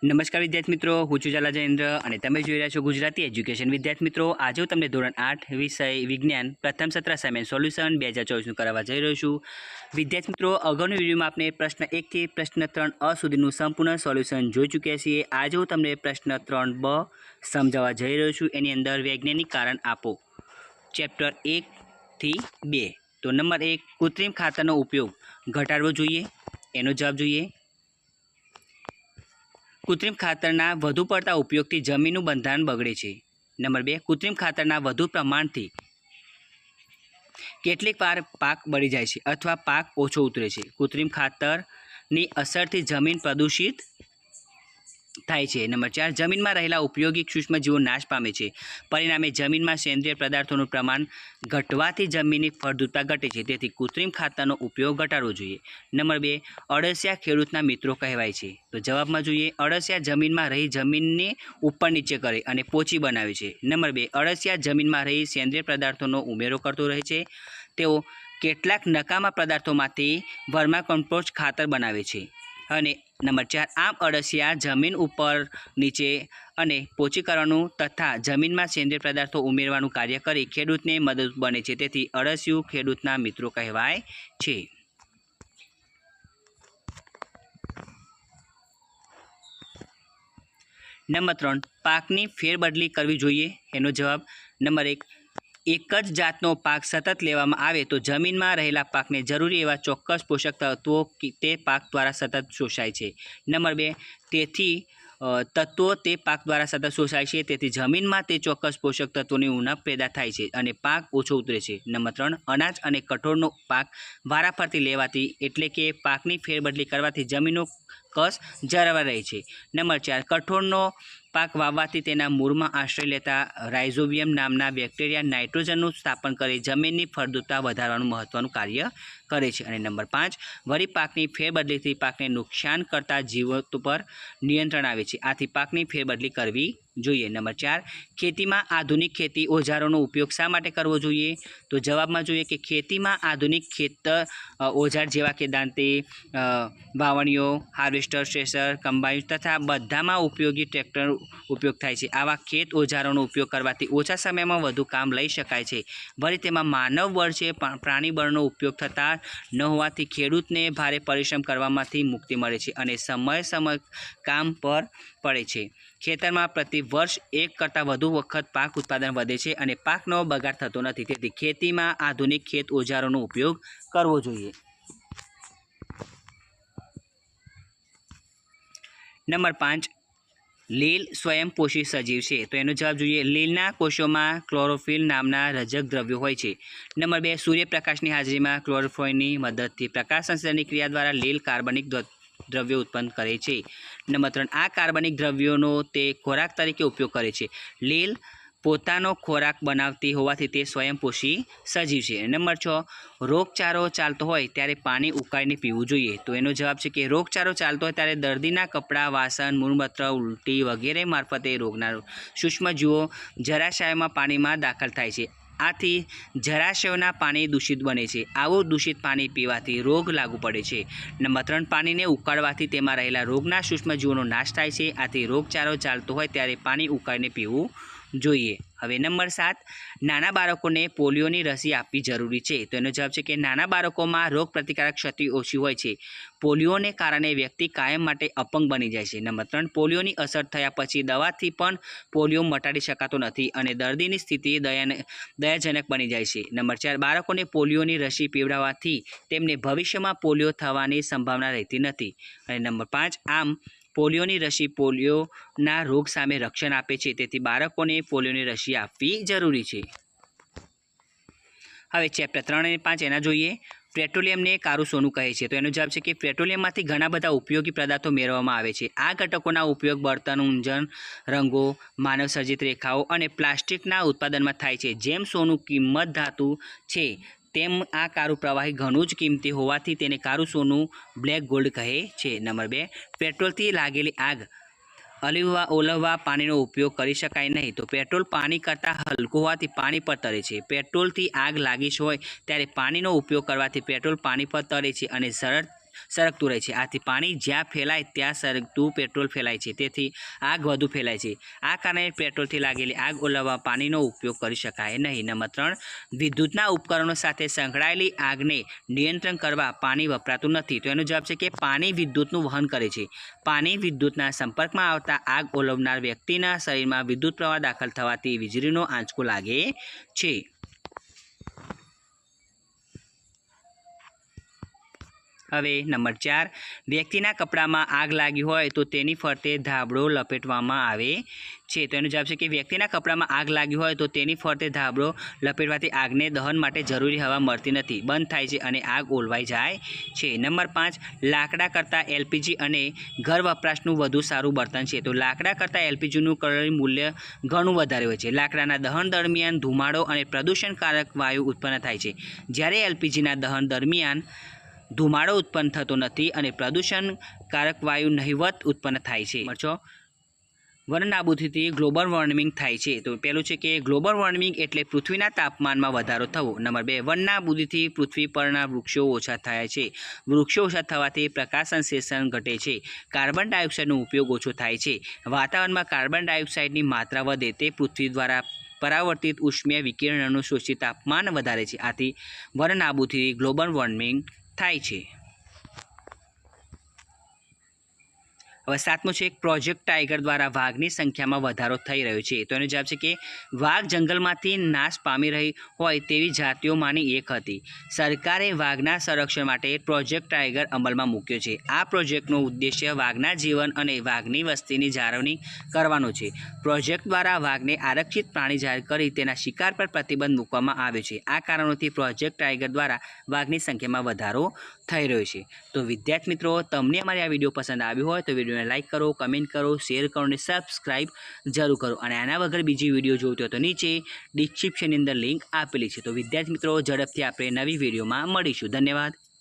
નમસ્કાર વિદ્યાર્થી મિત્રો, હું છું ઝાલા જયેન્દ્ર અને તમે જોઈ રહ્યા છો ગુજરાતી એજ્યુકેશન. વિદ્યાર્થી મિત્રો, આજે હું તમને ધોરણ 8 વિષય વિજ્ઞાન પ્રથમ સત્ર અસાઇનમેન્ટ સોલ્યુશન 2024નું કરાવવા જઈ રહ્યો છું. વિદ્યાર્થી મિત્રો, અગાઉની વિડીયોમાં આપણે પ્રશ્ન 1 થી પ્રશ્ન 3 સુધીનું સંપૂર્ણ સોલ્યુશન જોઈ ચૂક્યા છીએ. આજે હું તમને પ્રશ્ન 3 સમજાવવા જઈ રહ્યો છું. એની અંદર વૈજ્ઞાનિક કારણ આપો, ચેપ્ટર 1 થી 2. તો નંબર 1, કૃત્રિમ ખાતરનો ઉપયોગ ઘટાડવો જોઈએ. એનો જવાબ જોઈએ. કૃત્રિમ ખાતરના વધુ પડતા ઉપયોગથી જમીનનું બંધારણ બગડે છે. નંબર 2, કૃત્રિમ ખાતરના વધુ પ્રમાણથી કેટલીક વાર પાક બળી જાય છે અથવા પાક ઓછો ઉતરે છે. કૃત્રિમ ખાતરની અસરથી જમીન પ્રદૂષિત થાય છે. નંબર 4, જમીનમાં રહેલા ઉપયોગી સૂક્ષ્મજીવો નાશ પામે છે. પરિણામે જમીનમાં સેન્દ્રિય પદાર્થોનું પ્રમાણ ઘટવાથી જમીનની ફળદ્રુપતા ઘટે છે. તેથી કૃત્રિમ ખાતરનો ઉપયોગ ઘટાડવો જોઈએ. નંબર 2, અળસિયા ખેડૂતના મિત્રો કહેવાય છે. તો જવાબમાં જોઈએ, અળસિયા જમીનમાં રહી જમીનને ઉપર નીચે કરે અને પોચી બનાવે છે. નંબર 2, અળસિયા જમીનમાં રહી સેન્દ્રિય પદાર્થોનો ઉમેરો કરતો રહે છે. તેઓ કેટલાક નકામા પદાર્થોમાંથી વર્મા કમ્પોસ્ટ ખાતર બનાવે છે. અને નંબર 4, આમ અળસિયા જમીન ઉપર નીચે અને પોચી કરવાનું તથા જમીનમાં સેન્દ્રિય પદાર્થો ઉમેરવાનું કાર્ય કરી ખેડૂતને મદદ બને છે. તેથી અળસિયું ખેડૂતના મિત્રો કહેવાય છે. નંબર 3, પાકની ફેરબદલી કરવી જોઈએ. એનો જવાબ નંબર 1, એક જ જાતનો પાક સતત લેવામાં આવે તો જમીનમાં રહેલા પાકને જરૂરી એવા ચોક્કસ પોષક તત્વો તે પાક દ્વારા સતત શોષાય છે. નંબર 2, તેથી તત્વો તે પાક દ્વારા સતત શોષાય છે, તેથી જમીનમાં તે ચોક્કસ પોષક તત્વોની ઉણપ પેદા થાય છે અને પાક ઓછો ઉતરે છે. નંબર 3, અનાજ અને કઠોળનો પાક વારાફરતી લેવાથી એટલે કે પાકની ફેરબદલી કરવાથી જમીનનો કસ જળવાઈ રહે છે. નંબર 4, કઠોળનો પાક વાવવાથી તેના મૂળમાં આશ્રય લેતા રાઇઝોબિયમ નામના બેક્ટેરિયા નાઇટ્રોજનનું સ્થાપન કરી જમીનની ફળદ્રુપતા વધારવાનું મહત્વનું કાર્ય કરે છે. અને નંબર 5, વળી પાકની ફેરબદલીથી પાકને નુકસાન કરતા જીવો પર નિયંત્રણ આવે છે. આથી પાકની ફેરબદલી કરવી જોઈએ. નંબર 4, ખેતીમાં આધુનિક ખેતી ઓજારોનો ઉપયોગ શા માટે કરવો જોઈએ? તો જવાબમાં જોઈએ કે ખેતીમાં આધુનિક ખેતર ઓજાર જેવા કે દાંતી, વાવણીઓ, હાર્વેસ્ટર, થ્રેશર, કમ્બાઈન તથા બધામાં ઉપયોગી ટ્રેક્ટર ઉપયોગ થાય છે. આવા ખેત ઓજારોનો ઉપયોગ કરવાથી ઓછા સમયમાં વધુ કામ લઈ શકાય છે. વળી તેમાં માનવ બળ છે પ્રાણી બળનો ઉપયોગ થતા ન હોવાથી ખેડૂતને ભારે પરિશ્રમ કરવામાંથી મુક્તિ મળે છે અને સમય કામ પર પડે છે. ખેતરમાં પ્રતિ વર્ષ એક કરતાં વધુ વખત પાક ઉત્પાદન વધે છે અને પાકનો બગાડ થતો નથી. તેથી ખેતીમાં આધુનિક ખેત ઓજારોનો ઉપયોગ કરવો જોઈએ. નંબર 5, લીલ સ્વયંપોષી સજીવ છે. તો એનો જવાબ જોઈએ, લીલના કોષોમાં ક્લોરોફિલ નામના રજક દ્રવ્યો હોય છે. નંબર 2, સૂર્યપ્રકાશની હાજરીમાં ક્લોરોફિલની મદદથી પ્રકાશ સંશ્લેષણની ક્રિયા દ્વારા લીલ કાર્બનિક દ્રવ્યો ઉત્પન્ન કરે છે. નંબર 3, આ કાર્બનિક દ્રવ્યોનો તે ખોરાક તરીકે ઉપયોગ કરે છે. લીલ પોતાનો ખોરાક બનાવતી હોવાથી તે સ્વયંપોષી સજીવ છે. નંબર 6, રોગચાળો ચાલતો હોય ત્યારે પાણી ઉકાળીને પીવું જોઈએ. તો એનો જવાબ છે કે રોગચાળો ચાલતો હોય ત્યારે દર્દીના કપડાં, વાસણ, મૂળમૂત્ર, ઉલટી વગેરે મારફતે રોગના સૂક્ષ્મજીવો જરાશયમાં પાણીમાં દાખલ થાય છે. આથી જરાશયોના પાણી દૂષિત બને છે. આવું દૂષિત પાણી પીવાથી રોગ લાગુ પડે છે. નંબર 3, પાણીને ઉકાળવાથી તેમાં રહેલા રોગના સૂક્ષ્મજીવોનો નાશ થાય છે. આથી રોગચાળો ચાલતો હોય ત્યારે પાણી ઉકાળીને પીવું જોઈએ. હવે નંબર 7, નાના બાળકોને પોલિયોની રસી આપવી જરૂરી છે. તો એનો જવાબ છે કે નાના બાળકોમાં રોગ પ્રતિકારક શક્તિ ઓછી હોય છે. પોલિયોને કારણે વ્યક્તિ કાયમ માટે અપંગ બની જાય છે. નંબર 3, પોલિયોની અસર થયા પછી દવાથી પણ પોલિયો મટાડી શકાતો નથી અને દર્દીની સ્થિતિ દયાજનક બની જાય છે. નંબર 4, બાળકોને પોલિયોની રસી પીવડાવવાથી તેમને ભવિષ્યમાં પોલિયો થવાની સંભાવના રહેતી નથી. અને નંબર 5, આમ પોલિયોની રસી પોલિયોના રોગ સામે રક્ષણ આપે છે. તેથી બાળકોને પોલિયોની રસી આપવી જરૂરી છે. હવે ચેપ્ટર 3 અને 5 એના જોઈએ. પેટ્રોલિયમને કાળું સોનું કહે છે. તો એનો જવાબ છે કે પેટ્રોલિયમમાંથી ઘણા બધા ઉપયોગી પદાર્થો મેળવવામાં આવે છે. આ ઘટકોના ઉપયોગ બળતણ, ઇંધણ, રંગો, માનવસર્જિત રેખાઓ અને પ્લાસ્ટિકના ઉત્પાદનમાં થાય છે. જેમ સોનું કિંમત ધાતુ છે તેમ આ કાળું પ્રવાહી ઘણું જ કિંમતી હોવાથી તેને કાળું સોનું, બ્લેક ગોલ્ડ કહે છે. નંબર 2, પેટ્રોલથી લાગેલી આગ ઓલવવા પાણીનો ઉપયોગ કરી શકાય નહીં. તો પેટ્રોલ પાણી કરતાં હલકું હોવાથી પાણી પર તરે છે. પેટ્રોલથી આગ લાગી હોય ત્યારે પાણીનો ઉપયોગ કરવાથી પેટ્રોલ પાણી પર તરે છે અને સરળ સરકતું રહે છે. આથી પાણી જ્યાં ફેલાય ત્યાં સરકતું પેટ્રોલ ફેલાય છે, તેથી આગ વધુ ફેલાય છે. આ કારણે પેટ્રોલથી લાગેલી આગ ઓલવવા પાણીનો ઉપયોગ કરી શકાય નહીં. નંબર 3, વિદ્યુતના ઉપકરણો સાથે સંકળાયેલી આગને નિયંત્રણ કરવા પાણી વપરાતું નથી. તો એનો જવાબ છે કે પાણી વિદ્યુતનું વહન કરે છે. પાણી વિદ્યુતના સંપર્કમાં આવતા આગ ઓલવનાર વ્યક્તિના શરીરમાં વિદ્યુત પ્રવાહ દાખલ થવાથી વીજળીનો આંચકો લાગે છે. હવે નંબર 4, વ્યક્તિના કપડામાં આગ લાગી હોય તો તેની ફરતે ધાબળો લપેટવામાં આવે છે. તો એનો જવાબ છે કે વ્યક્તિના કપડામાં આગ લાગી હોય તો તેની ફરતે ધાબળો લપેટવાથી આગને દહન માટે જરૂરી હવા મળતી નથી, બંધ થાય છે અને આગ ઓલવાઈ જાય છે. નંબર 5, લાકડા કરતાં એલપીજી અને ઘર વપરાશનું વધુ સારું બળતણ છે. તો લાકડા કરતાં એલપીજીનું કેલરી મૂલ્ય ઘણું વધારે હોય છે. લાકડાના દહન દરમિયાન ધુમાડો અને પ્રદૂષણકારક વાયુ ઉત્પન્ન થાય છે, જ્યારે એલપીજીના દહન દરમિયાન ધુમાડો ઉત્પન્ન થતો નથી અને પ્રદૂષણકારક વાયુ નહિવત ઉત્પન્ન થાય છે. નંબર 6, વન નાબૂદીથી ગ્લોબલ વોર્મિંગ થાય છે. તો પહેલું છે કે ગ્લોબલ વોર્મિંગ એટલે પૃથ્વીના તાપમાનમાં વધારો થવો. નંબર 2, વન નાબૂદીથી પૃથ્વી પરના વૃક્ષો ઓછા થાય છે. વૃક્ષો ઓછા થવાથી પ્રકાશ સંશ્લેષણ ઘટે છે, કાર્બન ડાયોક્સાઇડનો ઉપયોગ ઓછો થાય છે, વાતાવરણમાં કાર્બન ડાયોક્સાઇડની માત્રા વધે, તે પૃથ્વી દ્વારા પરાવર્તિત ઉષ્મીય વિકિરણનું શોષિત તાપમાન વધારે છે. આથી વન નાબૂદીથી ગ્લોબલ વોર્મિંગ થાય છે. હવે 7મો છે, પ્રોજેક્ટ ટાઈગર દ્વારા વાઘની સંખ્યામાં વધારો થઈ રહ્યો છે. તો એનો જવાબ છે કે વાઘ જંગલમાંથી નાશ પામી રહી હોય તેવી જાતિઓમાંની એક હતી. સરકારે વાઘના સંરક્ષણ માટે પ્રોજેક્ટ ટાઈગર અમલમાં મૂક્યો છે. આ પ્રોજેક્ટનો ઉદ્દેશ્ય વાઘના જીવન અને વાઘની વસ્તીની જાળવણી કરવાનો છે. પ્રોજેક્ટ દ્વારા વાઘને આરક્ષિત પ્રાણી જાહેર કરી તેના શિકાર પર પ્રતિબંધ મૂકવામાં આવ્યો છે. આ કારણોથી પ્રોજેક્ટ ટાઈગર દ્વારા વાઘની સંખ્યામાં વધારો થઈ રહ્યો છે. તો વિદ્યાર્થી મિત્રો, તમને અમારી આ વિડીયો પસંદ આવ્યો હોય તો વિડીયોને લાઇક કરો, કમેન્ટ કરો, શેર કરો અને સબસ્ક્રાઈબ જરૂર કરો. અને આના વગર બીજી વિડીયો જોઈતી હોય તો નીચે ડિસ્ક્રિપ્શનની અંદર લિંક આપેલી છે. તો વિદ્યાર્થી મિત્રો, ઝડપથી આપણે નવી વિડીયોમાં મળીશું. ધન્યવાદ.